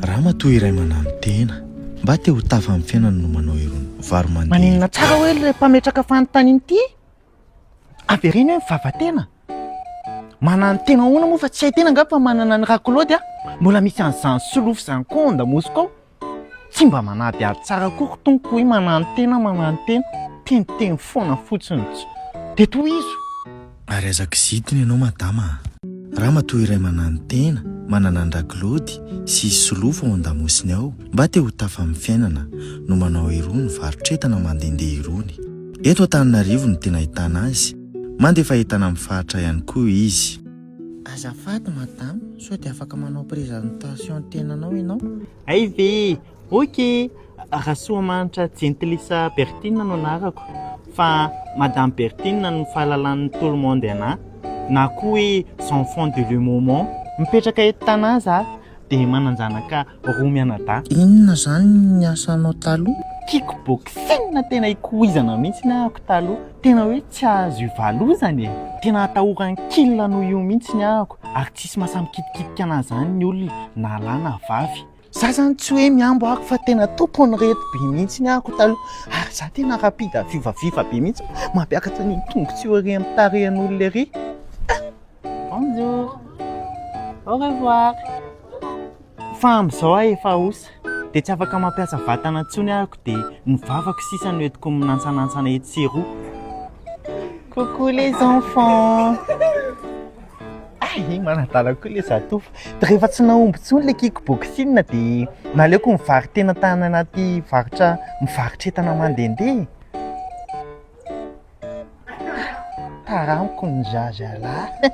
raha matoa iray manano tena mba te ho tafa amin'ny fiainana no manao irony vary mandeha. Maninona tsara hoe le mpametraka fanontaniana ity averiny hoe mivavatena manano tena ona moa fa tsy hay tena angamba fa manana ny rakolody a mbola misy an'izany solofo izany konda mosikao tsy mba manady ary tsara koa tonko hoe manano tena teniteny foana fotsiny dia tohizo. Ary azaka zidiny ianao madama, raha matoa iray manano tena manana ny rakolody sy solofo ao an-damosiny ao mba te ho tafa amin'ny fiainana no manao irony varotr'entana mandehandeha irony. Eto Antananarivo no tena ahitana azy, mandefa ahitana amin'ny faritra ihany koa izy. Azafady madama, sao dia afaka manao présentation tenanao ianao? Ay ve, ok, Rasoamanitra Gentilisa Bertine no anarako, fa Madame Bertine no fahalalan'ny tout le monde anahy, na koa hoe enfant de le moment. Mipetraka eto tana za dia mananjanaka roa mianadahy. Inona zany ny asanao taloha? Kickboxing tena ikoizana mihitsy ny ahako taloha, tena hoe tsy azo ivalozany e, tena atahoran'ny killa noho io mihitsy ny ahako ary tsisy mahasamikitikitika anazy zany ny olona na lahy na vavy. Za zany tsy hoe miambo ahako fa tena tompony reto be mihitsy ny ahako taloha ary za tena rapida vivaviva be mihitsy mampiakatra ny tombontsi ery amin'ny tarehan'olona ery. Bonjour, au revoir. Fa amin'izao efa osa dia tsy afaka mampiasa vatana intsony ahako dia mivavaka sisa no entiko minantsanantsana etsy sy eroa. Coucou les enfants. Ay, manadala koa le zatovo. Dia rehefa tsy naomby intsony le kickboxing dia naleoko mivarotra tena tany anaty varotra mivarotra entana mandehandeha. Taramiko ny zazalahy.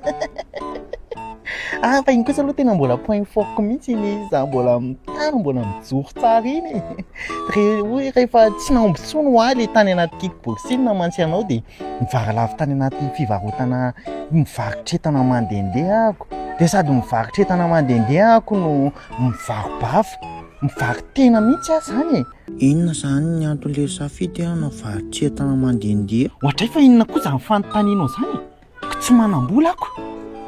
Fa iny kosa aloha tena mbola point fort mihitsy iny za mbola mitany mbola mijoro tsara iny. Rehefa tsy naomby intsony ho ahy le tany anaty kickboxing mantsy anao dia mivaralavo tany anaty fivarotana mivarotra entana mandehandeha ahako. Dia sady mivarotra entana mandehandeha ahako no mivarobava, mivarotena mihitsy aho zany e. Inona zany ny antony safidy na varotra entana mandehandeha? Ohatray fa inona koa zany fanontanianao zany? Tsy manam-bola ako.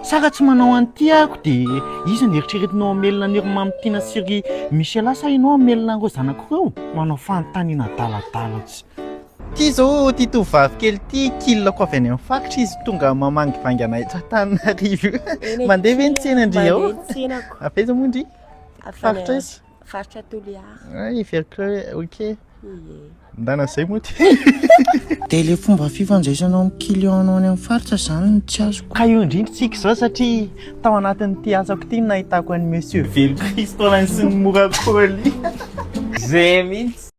Saka tsy manao an'ity ahako dia izy ny eritreretinao amelona ny Mamitiana sy ry Michel sa ianao amelona an'ireo zanako ireo manao fanontaniana daladala tsy. Ity zao ity tovovavy kely ity killako avy any amin'ny faritra izy tonga mamangivangy anay eto Antananarivo. Mandeha ve ny tsena ndry ao? Aveza moa ndry? Faritra izy? Faritra Toliara. Ay, veriko ok. Ndana zay moa ty. Dia le fomba fifandraisanao amin'ny client-nao any amin'ny faritra zany no tsy azoko. Ka io indrindra tsika izao satria tao anatin'ity asako ity nahitako an'i Monsieur Velo Christolan sy ny Morakoly. Zay mihitsy.